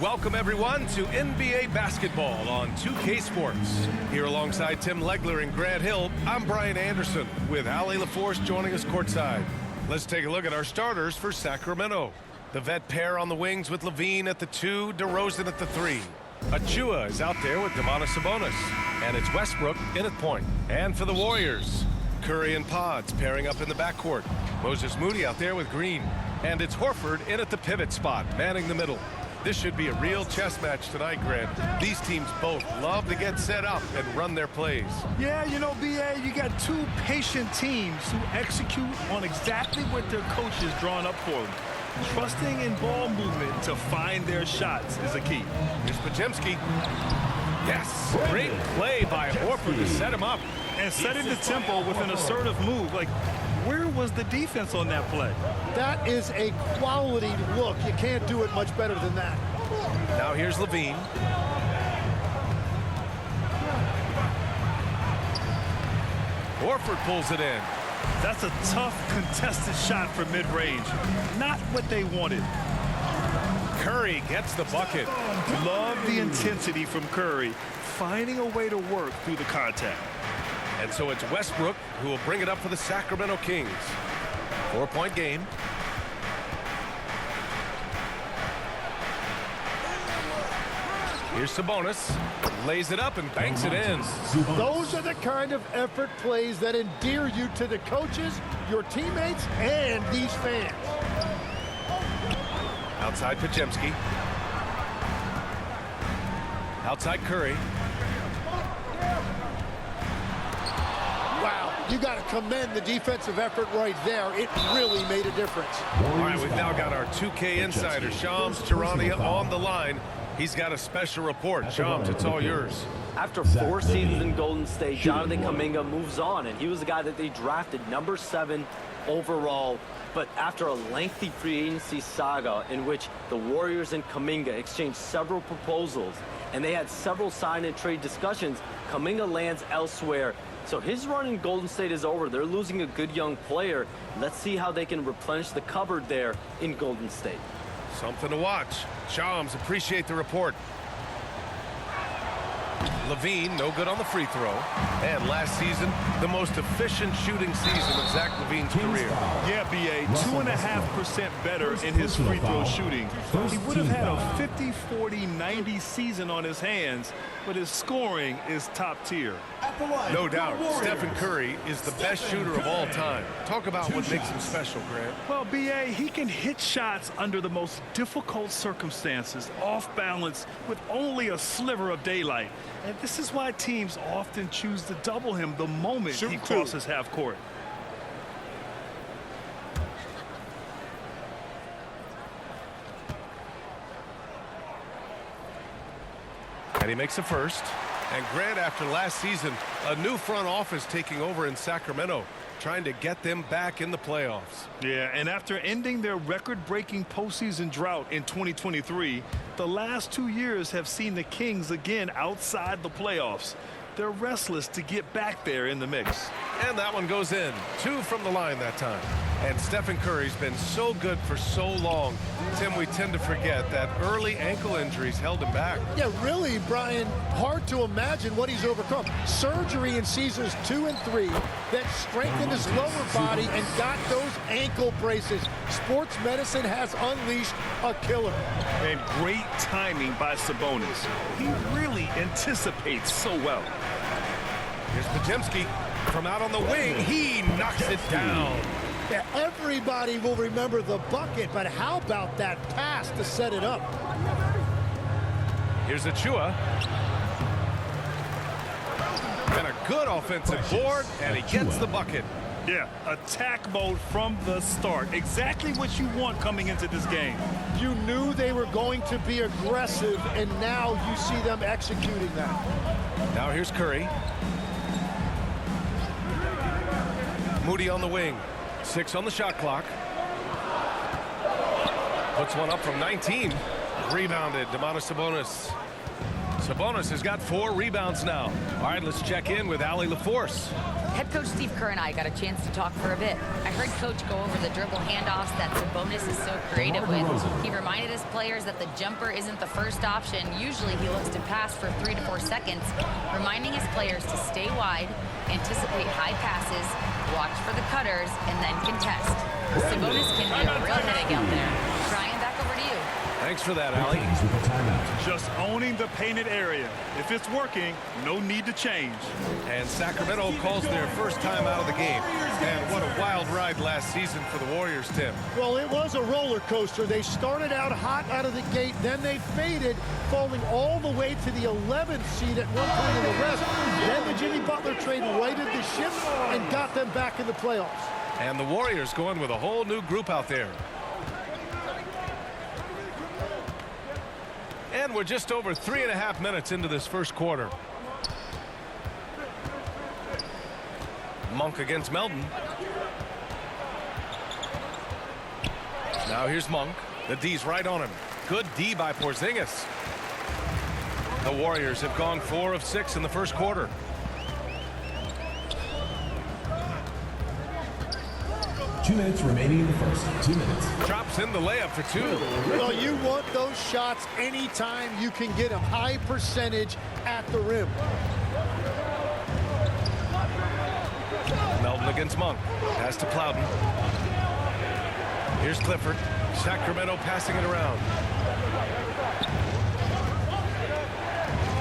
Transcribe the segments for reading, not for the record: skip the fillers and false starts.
Welcome, everyone, to NBA basketball on 2K Sports. Here alongside Tim Legler and Grant Hill, I'm Brian Anderson with Allie LaForce joining us courtside. Let's take a look at our starters for Sacramento. The vet pair on the wings with LaVine at the 2, DeRozan at the 3. Achua is out there with Domantas Sabonis, and it's Westbrook in at point. And for the Warriors, Curry and Pods pairing up in the backcourt. Moses Moody out there with Green, and it's Horford in at the pivot spot, manning the middle. This should be a real chess match tonight, Grant. These teams both love to get set up and run their plays. Yeah, you know, B.A., you got two patient teams who execute on exactly what their coach has drawn up for them. Trusting in ball movement to find their shots is a key. Here's Podziemski. Yes, great play by Horford to set him up. And setting the tempo with an assertive move. Like, where was the defense on that play? That is a quality look. You can't do it much better than that. Now here's LaVine. Horford pulls it in. That's a tough, contested shot for mid-range. Not what they wanted. Curry gets the bucket. Love the intensity from Curry, finding a way to work through the contact. And so it's Westbrook who will bring it up for the Sacramento Kings. 4-point game. Here's Sabonis. Lays it up and banks it in. Those are the kind of effort plays that endear you to the coaches, your teammates, and these fans. Outside Podziemski. Outside Curry. Wow, you got to commend the defensive effort right there. It really made a difference. All right, we've now got our 2K insider, Shams Charania, on the line. He's got a special report. Shams, it's all yours. After 4 seasons in Golden State, Jonathan Kuminga moves on, and he was the guy that they drafted number 7 overall. But after a lengthy free agency saga in which the Warriors and Kuminga exchanged several proposals, and they had several sign and trade discussions, Kuminga lands elsewhere. So his run in Golden State is over. They're losing a good young player. Let's see how they can replenish the cupboard there in Golden State. Something to watch. Shams, appreciate the report. LaVine, no good on the free throw. And last season, the most efficient shooting season of Zach LaVine's career. Yeah, B.A., 2.5% better in his free throw shooting. He would have had a 50-40-90 season on his hands, but his scoring is top tier. No doubt, Stephen Curry is the best shooter of all time. Talk about what makes him special, Grant. Well, B.A., he can hit shots under the most difficult circumstances, off balance, with only a sliver of daylight. And this is why teams often choose to double him the moment he crosses half court. And he makes a first. And Grant, after last season, a new front office taking over in Sacramento, trying to get them back in the playoffs. Yeah, and after ending their record-breaking postseason drought in 2023, the last 2 years have seen the Kings again outside the playoffs. They're restless to get back there in the mix. And that one goes in. 2 from the line that time. And Stephen Curry's been so good for so long. Tim, we tend to forget that early ankle injuries held him back. Yeah, really, Brian, hard to imagine what he's overcome. Surgery in seasons 2 and 3 that strengthened his lower body and got those ankle braces. Sports medicine has unleashed a killer. And great timing by Sabonis. He really anticipates so well. Here's Podziemski from out on the wing. He knocks it down. Yeah, everybody will remember the bucket, but how about that pass to set it up? Here's Achua. And a good offensive board, and he gets the bucket. Yeah, attack mode from the start. Exactly what you want coming into this game. You knew they were going to be aggressive, and now you see them executing that. Now here's Curry. Moody on the wing. 6 on the shot clock. Puts one up from 19. Rebounded, Domantas Sabonis. Sabonis has got 4 rebounds now. All right, let's check in with Allie LaForce. Head coach Steve Kerr and I got a chance to talk for a bit. I heard coach go over the dribble handoffs that Sabonis is so creative with. He reminded his players that the jumper isn't the first option. Usually he looks to pass for 3 to 4 seconds, reminding his players to stay wide, anticipate high passes, watch for the cutters, and then contest. Sabonis can be a real headache out there. Brian, back over to you. Thanks for that, Allie. Just owning the painted area. If it's working, no need to change. And Sacramento calls their first time out of the game. And what a wild ride last season for the Warriors, Tim. Well, it was a roller coaster. They started out hot out of the gate, then they faded, falling all the way to the 11th seed at one point in the West. Then the Jimmy Butler trade righted the ship and got them back in the playoffs. And the Warriors going with a whole new group out there. And we're just over 3.5 minutes into this first quarter. Monk against Melton. Now here's Monk. The D's right on him. Good D by Porzingis. The Warriors have gone 4 of 6 in the first quarter. Two minutes remaining in the first. 2 minutes. Drops in the layup for 2. Well, you want those shots anytime you can get them. High percentage at the rim. Melton against Monk. Pass to Plowden. Here's Clifford. Sacramento passing it around.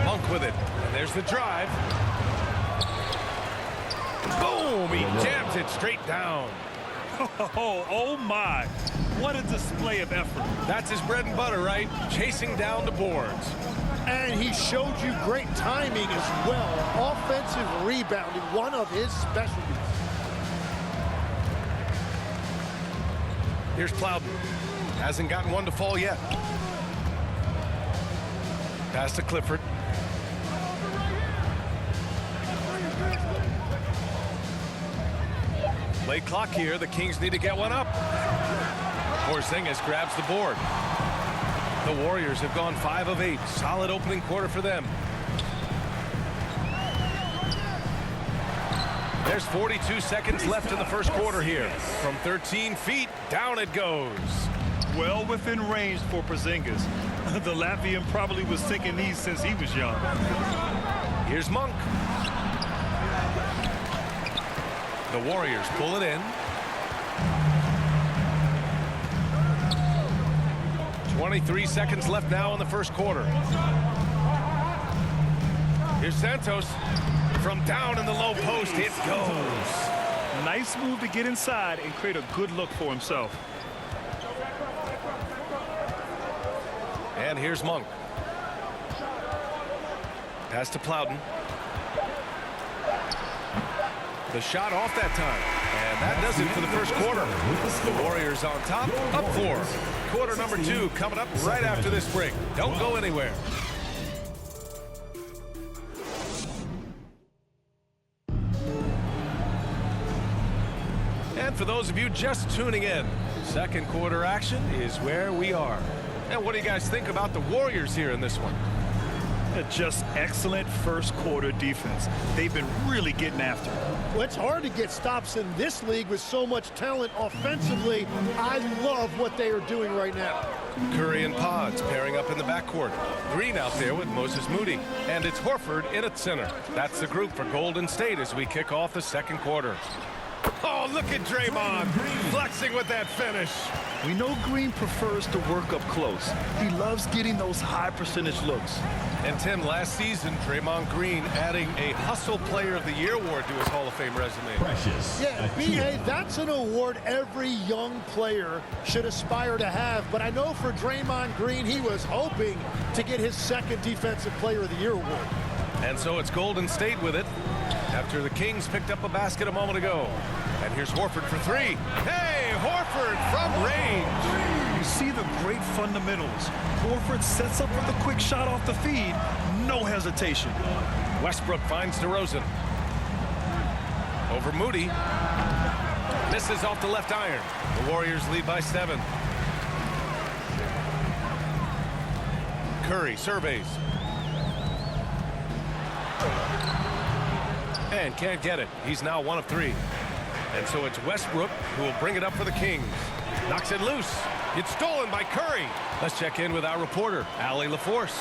Monk with it. And there's the drive. Boom! He jams it straight down. Oh my. What a display of effort. That's his bread and butter, right? Chasing down the boards. And he showed you great timing as well. Offensive rebounding, one of his specialties. Here's Plowden. Hasn't gotten one to fall yet. Pass to Clifford. Late clock here. The Kings need to get one up. Porzingis grabs the board. The Warriors have gone 5 of 8. Solid opening quarter for them. There's 42 seconds left in the first quarter here. From 13 feet, down it goes. Well within range for Porzingis. The Latvian probably was thinking these since he was young. Here's Monk. The Warriors pull it in. 23 seconds left now in the first quarter. Here's Santos. From down in the low post, it goes. Nice move to get inside and create a good look for himself. And here's Monk. Pass to Plowden. The shot off that time. And that does it for the first quarter. The Warriors on top, up 4. Quarter number 2 coming up right after this break. Don't go anywhere. And for those of you just tuning in, second quarter action is where we are. And what do you guys think about the Warriors here in this one? Just excellent first quarter defense. They've been really getting after it. Well, it's hard to get stops in this league with so much talent offensively. I love what they are doing right now. Curry and Pods pairing up in the backcourt. Green out there with Moses Moody. And it's Horford in at center. That's the group for Golden State as we kick off the second quarter. Oh, look at Draymond flexing with that finish. We know Green prefers to work up close. He loves getting those high percentage looks. And Tim, last season, Draymond Green adding a Hustle Player of the Year award to his Hall of Fame resume. Precious. Yeah, B.A., that's an award every young player should aspire to have. But I know for Draymond Green, he was hoping to get his second Defensive Player of the Year award. And so it's Golden State with it after the Kings picked up a basket a moment ago. And here's Horford for 3. Hey, Horford from range. You see the great fundamentals. Horford sets up with a quick shot off the feed. No hesitation. Westbrook finds DeRozan. Over Moody. Misses off the left iron. The Warriors lead by 7. Curry surveys. And can't get it. He's now 1 of 3. And so it's Westbrook who will bring it up for the Kings. Knocks it loose. It's stolen by Curry. Let's check in with our reporter, Allie LaForce.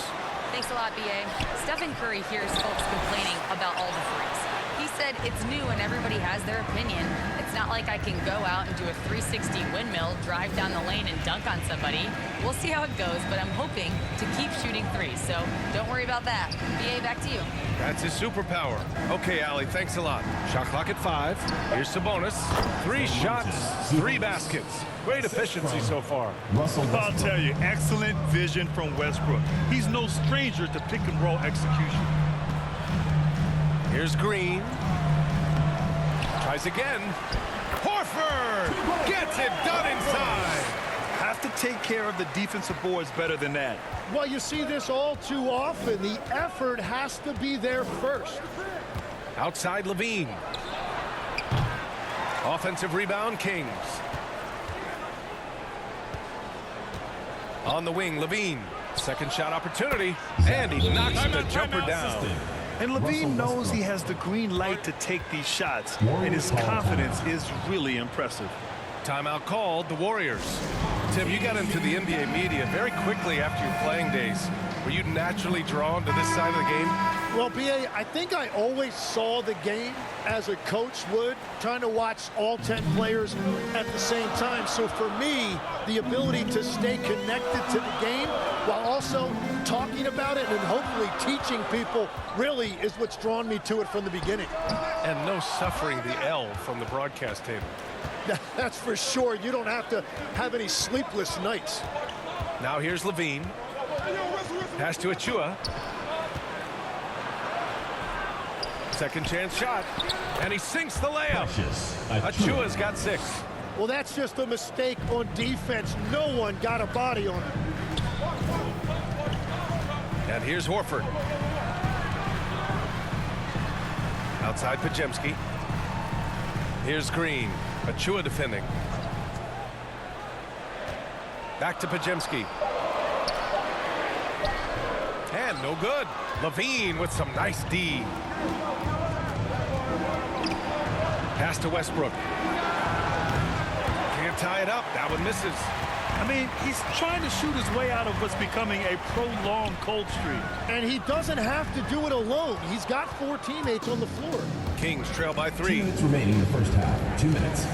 Thanks a lot, B.A. Stephen Curry hears folks complaining about all the threes. He said it's new and everybody has their opinion. It's not like I can go out and do a 360 windmill, drive down the lane, and dunk on somebody. We'll see how it goes, but I'm hoping to keep shooting threes, so don't worry about that. B.A., back to you. That's his superpower. Okay, Allie, thanks a lot. Shot clock at 5. Here's Sabonis. 3 shots, 3 baskets. Great efficiency so far. I'll tell you, excellent vision from Westbrook. He's no stranger to pick and roll execution. Here's Green. Tries again. Horford gets it done inside. Have to take care of the defensive boards better than that. Well, you see this all too often. The effort has to be there first. Outside Levine. Offensive rebound, Kings. On the wing, Levine. Second shot opportunity. And he knocks the jumper down. And Levine knows he has the green light to take these shots, and his confidence is really impressive. Timeout called, the Warriors. Tim, you got into the NBA media very quickly after your playing days. Were you naturally drawn to this side of the game? Well, B.A., I think I always saw the game as a coach would, trying to watch all 10 players at the same time. So for me, the ability to stay connected to the game while also talking about it and hopefully teaching people really is what's drawn me to it from the beginning. And no suffering the L from the broadcast table. That's for sure. You don't have to have any sleepless nights. Now here's Levine. Pass to Achua. Second chance shot. And he sinks the layup. Achua's got 6. Well, that's just a mistake on defense. No one got a body on him. And here's Horford. Outside Podziemski. Here's Green. Achua defending. Back to Podziemski. And no good. Levine with some nice D. Pass to Westbrook. Can't tie it up. That one misses. I mean, he's trying to shoot his way out of what's becoming a prolonged cold streak. And he doesn't have to do it alone. He's got 4 teammates on the floor. Kings trail by 3. 2 minutes remaining in the first half. 2 minutes.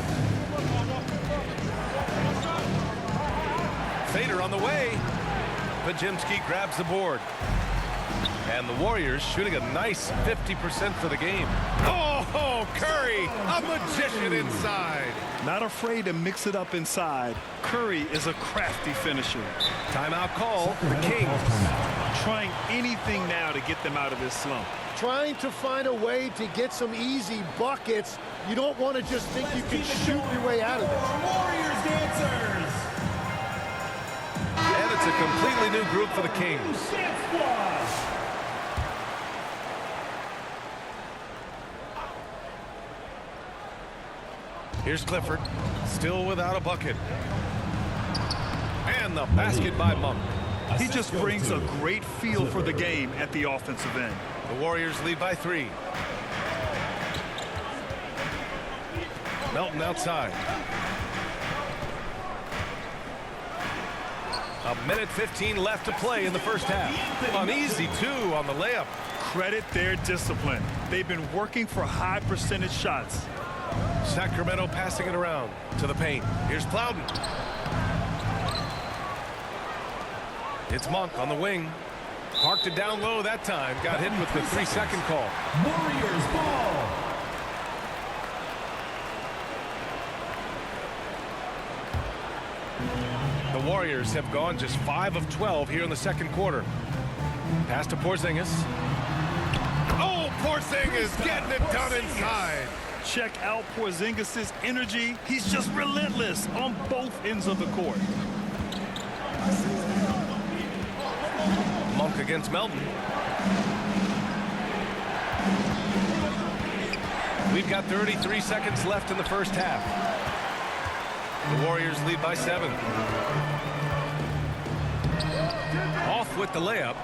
Fader on the way. Podziemski grabs the board. And the Warriors shooting a nice 50% for the game. Oh, Curry, a magician inside. Not afraid to mix it up inside. Curry is a crafty finisher. Timeout call, the Kings. Trying anything now to get them out of this slump. Trying to find a way to get some easy buckets. You don't want to just think you can shoot your way out of it. Warriors dancers. And it's a completely new group for the Kings. Here's Clifford, still without a bucket. And the basket by Monk. He just brings a great feel for the game at the offensive end. The Warriors lead by 3. Melton outside. A minute 15 left to play in the first half. An easy 2 on the layup. Credit their discipline. They've been working for high percentage shots. Sacramento passing it around to the paint. Here's Plowden. It's Monk on the wing. Parked it down low that time. Got hit with the 3-second call. Warriors ball. The Warriors have gone just 5 of 12 here in the second quarter. Pass to Porzingis. Oh, Porzingis getting it done inside. Check out Porzingis' energy. He's just relentless on both ends of the court. Monk against Melton. We've got 33 seconds left in the first half. The Warriors lead by 7. Off with the layup.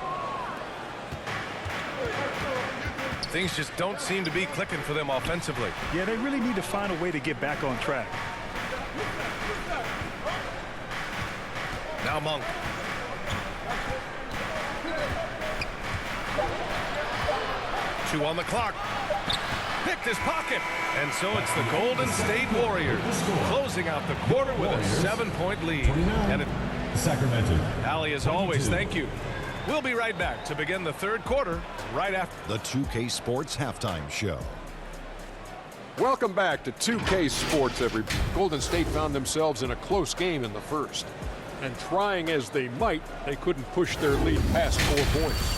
Things just don't seem to be clicking for them offensively. Yeah, they really need to find a way to get back on track. Now Monk. Two on the clock. Picked his pocket. And so it's the Golden State Warriors closing out the quarter with a 7-point lead. And Sacramento. Allie, as always, thank you. We'll be right back to begin the third quarter right after The 2K Sports Halftime Show. Welcome back to 2K Sports, everybody. Golden State found themselves in a close game in the first. And trying as they might, they couldn't push their lead past 4 points.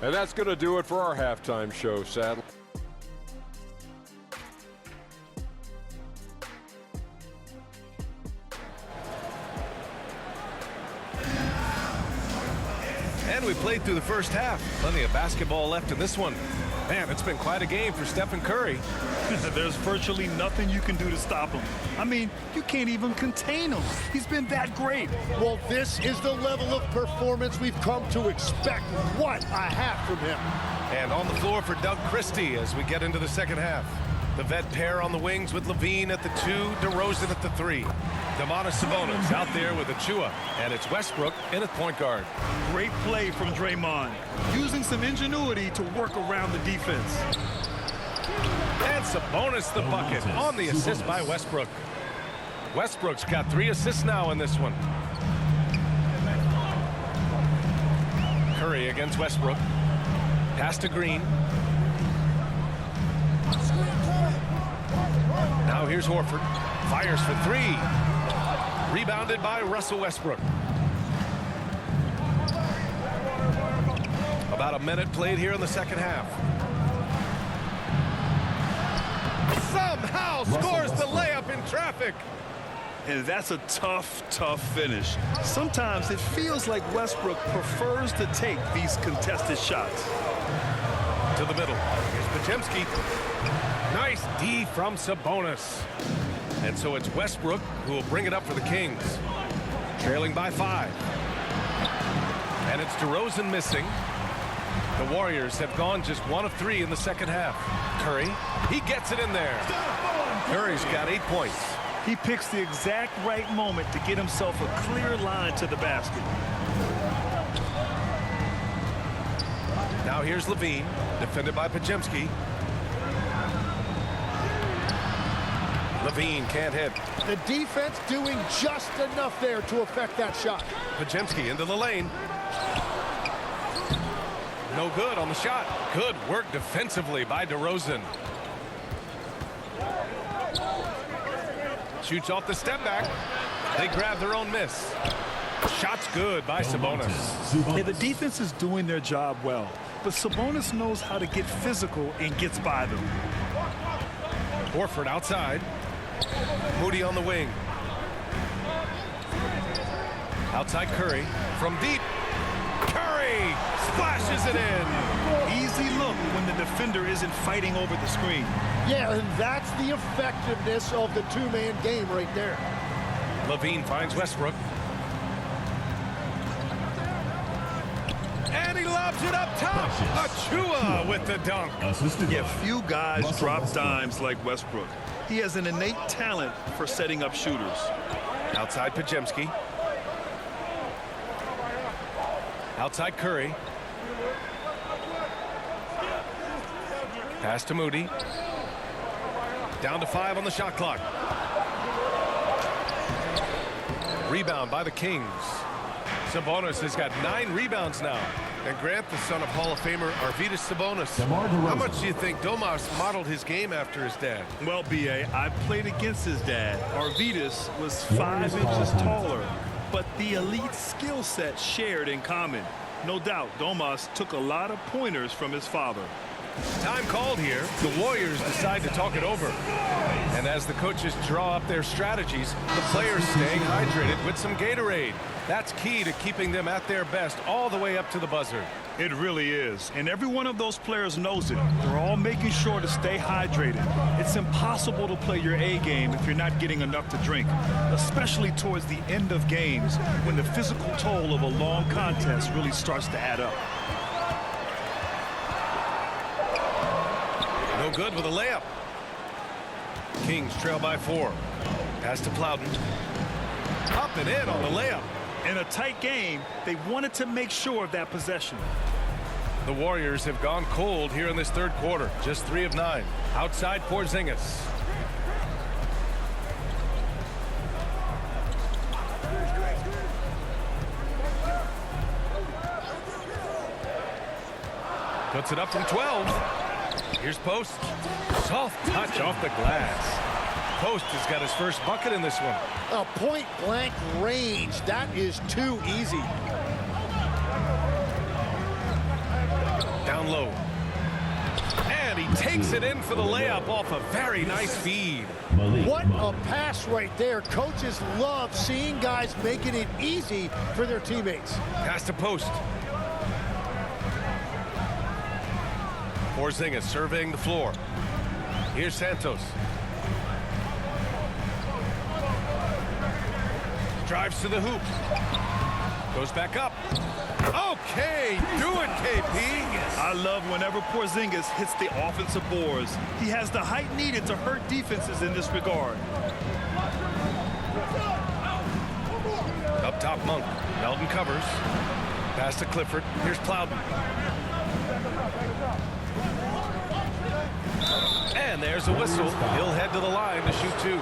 And that's going to do it for our halftime show, sadly. And we played through the first half. Plenty of basketball left in this one. Man, it's been quite a game for Stephen Curry. There's virtually nothing you can do to stop him. I mean, you can't even contain him. He's been that great. Well, this is the level of performance we've come to expect. What a half from him. And on the floor for Doug Christie as we get into the second half. The vet pair on the wings with Levine at the 2, DeRozan at the 3. Domantas Sabonis out there with Achua, and it's Westbrook in at point guard. Great play from Draymond, using some ingenuity to work around the defense. And Sabonis the bucket on the assist by Westbrook. Westbrook's got 3 assists now in this one. Curry against Westbrook. Pass to Green. Now here's Horford. Fires for 3. Rebounded by Russell Westbrook. About a minute played here in the second half. Somehow scores the layup in traffic. And that's a tough, tough finish. Sometimes it feels like Westbrook prefers to take these contested shots. To the middle. Here's Podziemski. Nice D from Sabonis. And so it's Westbrook who will bring it up for the Kings. Trailing by 5. And it's DeRozan missing. The Warriors have gone just 1 of 3 in the second half. Curry, he gets it in there. Curry's got 8 points. He picks the exact right moment to get himself a clear line to the basket. Now here's Levine, defended by Podziemski. Levine can't hit. The defense doing just enough there to affect that shot. Podziemski into the lane. No good on the shot. Good work defensively by DeRozan. Shoots off the step back. They grab their own miss. Shot's good by Sabonis. Yeah, the defense is doing their job well, but Sabonis knows how to get physical and gets by them. Horford outside. Moody on the wing. Outside Curry from deep. Curry splashes it in. Easy look when the defender isn't fighting over the screen. Yeah, and that's the effectiveness of the two-man game right there. Levine finds Westbrook. And he lobs it up top. Achua with the dunk. Yeah, few guys drop dimes like Westbrook. He has an innate talent for setting up shooters. Outside Podziemski. Outside Curry. Pass to Moody. Down to 5 on the shot clock. Rebound by the Kings. Sabonis has got 9 rebounds now. And Grant, the son of Hall of Famer Arvydas Sabonis. How much do you think Domas modeled his game after his dad? Well, B.A., I played against his dad. Arvydas was 5 inches taller, but the elite skill set shared in common. No doubt, Domas took a lot of pointers from his father. Time called here. The Warriors decide to talk it over. And as the coaches draw up their strategies, the players staying hydrated with some Gatorade. That's key to keeping them at their best all the way up to the buzzer. It really is. And every one of those players knows it. They're all making sure to stay hydrated. It's impossible to play your A game if you're not getting enough to drink, especially towards the end of games when the physical toll of a long contest really starts to add up. No good with a layup. Kings trail by 4. Pass to Plowden. Up and in on the layup. In a tight game, they wanted to make sure of that possession. The Warriors have gone cold here in this third quarter. Just 3 of 9. Outside Porzingis. Puts it up from 12. Here's Post. Soft touch off the glass. Post has got his first bucket in this one. A point-blank range. That is too easy. Down low. And he takes it in for the layup off a very nice feed. What a pass right there. Coaches love seeing guys making it easy for their teammates. Pass to Post. Porzingis surveying the floor. Here's Santos. Drives to the hoop. Goes back up. Okay, do it, KP. I love whenever Porzingis hits the offensive boards. He has the height needed to hurt defenses in this regard. Up top, Monk. Melton covers. Pass to Clifford. Here's Plowden. And there's a whistle. He'll head to the line to shoot 2.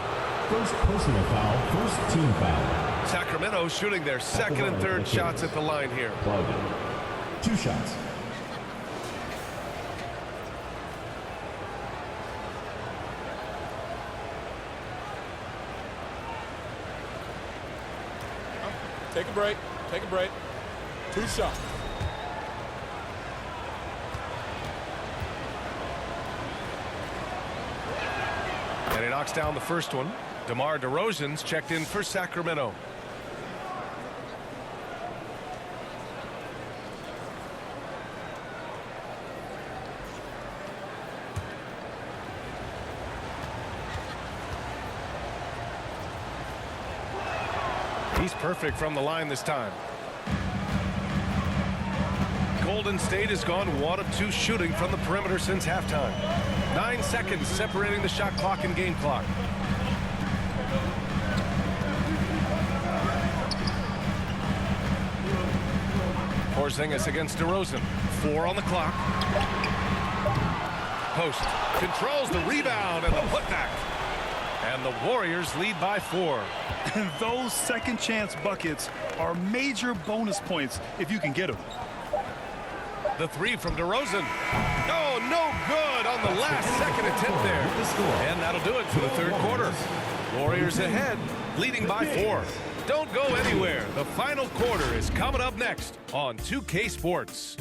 First personal foul, first team foul. Sacramento shooting their second and third shots at the line here. Plowden. 2 shots. Take a break. Take a break. 2 shots. And he knocks down the first one. DeMar DeRozan's checked in for Sacramento. He's perfect from the line this time. Golden State has gone 1 of 2 shooting from the perimeter since halftime. 9 seconds separating the shot clock and game clock. Porzingis against DeRozan. 4 on the clock. Post controls the rebound and the putback. And the Warriors lead by 4. And those second chance buckets are major bonus points if you can get them. The 3 from DeRozan. Oh, no good on the last second attempt there. And that'll do it for the third quarter. Warriors ahead, leading by 4. Don't go anywhere. The final quarter is coming up next on 2K Sports.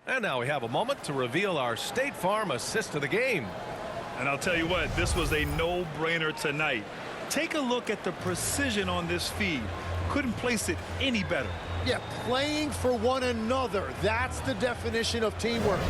And now we have a moment to reveal our State Farm assist of the game. And I'll tell you what, this was a no-brainer tonight. Take a look at the precision on this feed. Couldn't place it any better. Yeah, playing for one another. That's the definition of teamwork.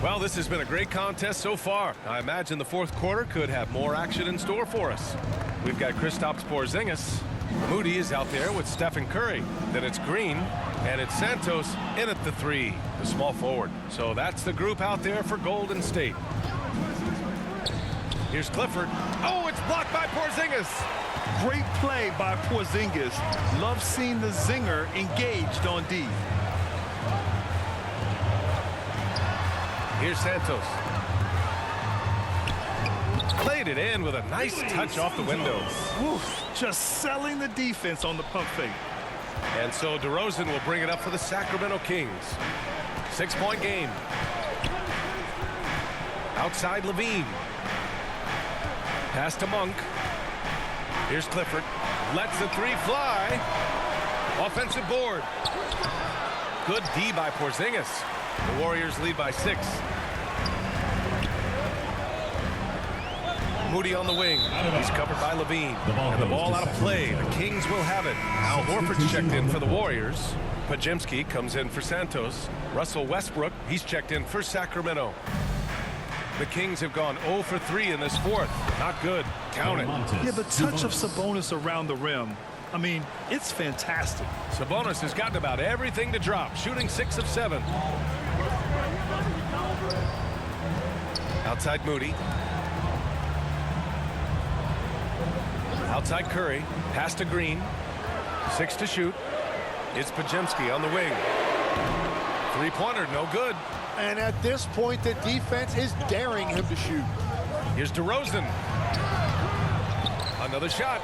Well, this has been a great contest so far. I imagine the fourth quarter could have more action in store for us. We've got Kristaps Porzingis. Moody is out there with Stephen Curry. Then it's Green, and it's Santos in at the 3, the small forward. So that's the group out there for Golden State. Here's Clifford. Oh, it's blocked by Porzingis. Great play by Porzingis. Love seeing the zinger engaged on D. Here's Santos. Played it in with a nice touch off the window. Oof, just selling the defense on the pump fake. And so DeRozan will bring it up for the Sacramento Kings. 6-point game. Outside Levine. Pass to Monk. Here's Clifford. Lets the 3 fly. Offensive board. Good D by Porzingis. The Warriors lead by 6. Moody on the wing. He's covered by Levine. And the ball out of play. The Kings will have it. Al Horford's checked in for the Warriors. Podziemski comes in for Santos. Russell Westbrook, he's checked in for Sacramento. The Kings have gone 0 for 3 in this fourth. Not good. Count it. Yeah, the touch of Sabonis around the rim, I mean, it's fantastic. Sabonis has gotten about everything to drop, shooting 6 of 7. Outside Moody. Outside Curry. Pass to Green. 6 to shoot. It's Podziemski on the wing. Three-pointer, no good. And at this point, the defense is daring him to shoot. Here's DeRozan. Another shot.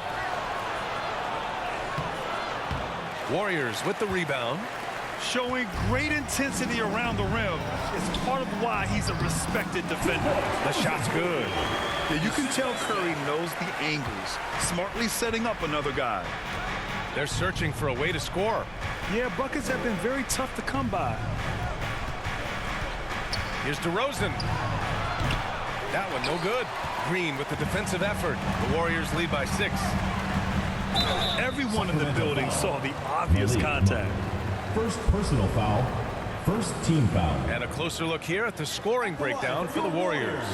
Warriors with the rebound. Showing great intensity around the rim is part of why he's a respected defender. The shot's good. Yeah, you can tell Curry knows the angles, smartly setting up another guy. They're searching for a way to score. Yeah, buckets have been very tough to come by. Here's DeRozan. That one no good. Green with the defensive effort. The Warriors lead by 6. Everyone in the building saw the obvious contact. First personal foul. First team foul. And a closer look here at the scoring breakdown for the Warriors.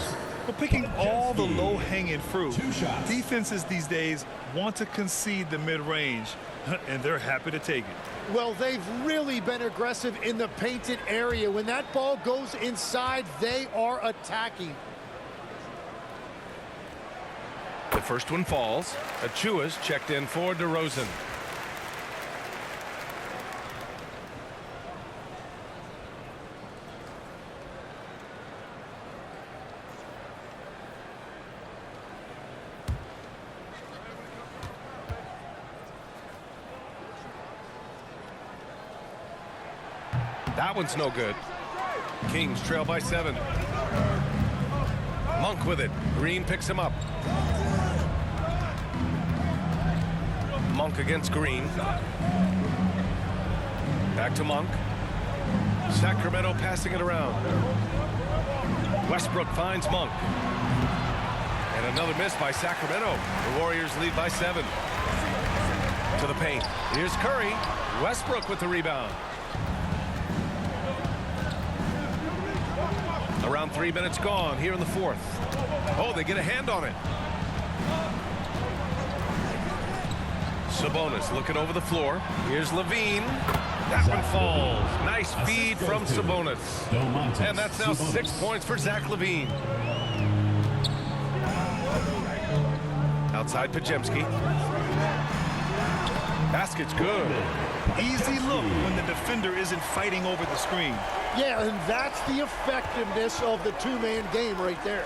We're picking all the low-hanging fruit. 2 shots. Defenses these days want to concede the mid-range, and they're happy to take it. Well, they've really been aggressive in the painted area. When that ball goes inside, they are attacking. The first one falls. Achua's checked in for DeRozan. That one's no good. Kings trail by 7. Monk with it. Green picks him up. Monk against Green. Back to Monk. Sacramento passing it around. Westbrook finds Monk. And another miss by Sacramento. The Warriors lead by 7. To the paint. Here's Curry. Westbrook with the rebound. Around 3 minutes gone here in the fourth. Oh, they get a hand on it. Sabonis looking over the floor. Here's Levine. That one falls. Nice feed from Sabonis. And that's now 6 points for Zach LaVine. Outside Podziemski. Basket's good. Easy look when the defender isn't fighting over the screen. Yeah, and that's the effectiveness of the two-man game right there.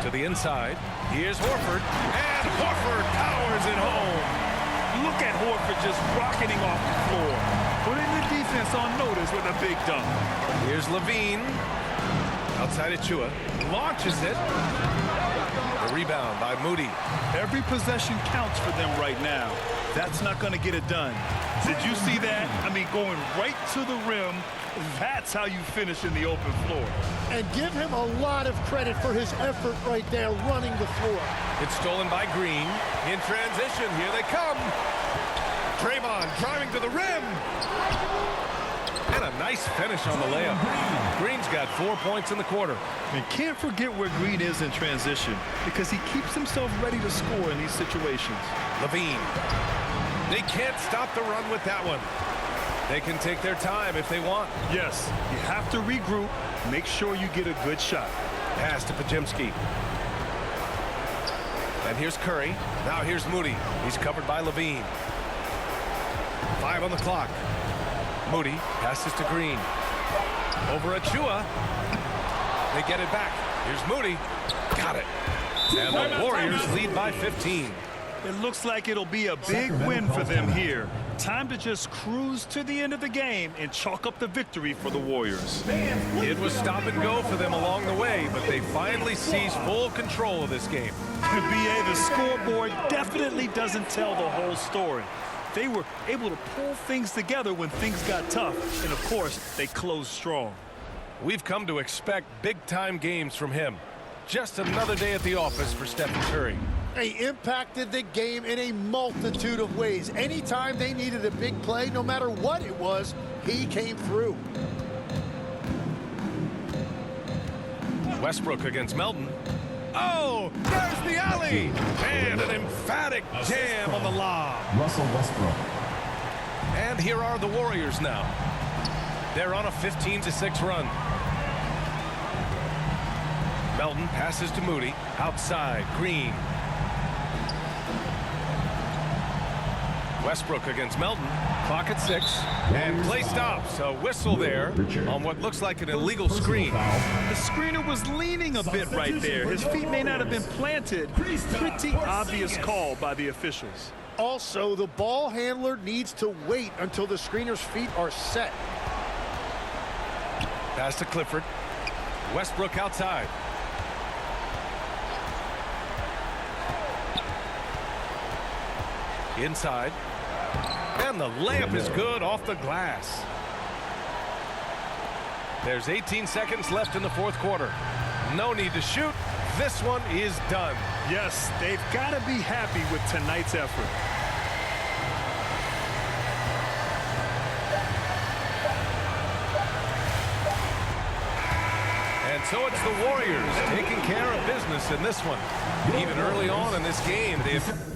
To the inside. Here's Horford. And Horford powers it home. Look at Horford just rocketing off the floor, putting the defense on notice with a big dunk. Here's Levine. Outside Achua. Launches it. The rebound by Moody. Every possession counts for them right now. That's not going to get it done. Did you see that? I mean, going right to the rim, that's how you finish in the open floor. And give him a lot of credit for his effort right there running the floor. It's stolen by Green. In transition, here they come. Draymond driving to the rim. And a nice finish on the layup. Green's got 4 points in the quarter. And can't forget where Green is in transition because he keeps himself ready to score in these situations. Levine. They can't stop the run with that one. They can take their time if they want. Yes, you have to regroup, make sure you get a good shot. Pass to Podziemski. And here's Curry. Now here's Moody. He's covered by Levine. 5 on the clock. Moody passes to Green. Over Achua. They get it back. Here's Moody. Got it. And the Warriors lead by 15. It looks like it'll be a big win for them here. Time to just cruise to the end of the game and chalk up the victory for the Warriors. It was stop and go for them along the way, but they finally seized full control of this game. BA, the scoreboard definitely doesn't tell the whole story. They were able to pull things together when things got tough. And, of course, they closed strong. We've come to expect big-time games from him. Just another day at the office for Stephen Curry. He impacted the game in a multitude of ways. Anytime they needed a big play, no matter what it was, he came through. Westbrook against Melton. Oh, there's the alley. And an emphatic jam on the lob. Russell Westbrook. And here are the Warriors now. They're on a 15-6 run. Melton passes to Moody. Outside, Green. Westbrook against Melton. Clock at 6. And play stops. A whistle there on what looks like an illegal screen. The screener was leaning a bit right there. His feet may not have been planted. Pretty obvious call by the officials. Also, the ball handler needs to wait until the screener's feet are set. Pass to Clifford. Westbrook outside. Inside. And the layup is good off the glass. There's 18 seconds left in the fourth quarter. No need to shoot. This one is done. Yes, they've got to be happy with tonight's effort. And so it's the Warriors taking care of business in this one. Even early on in this game, they've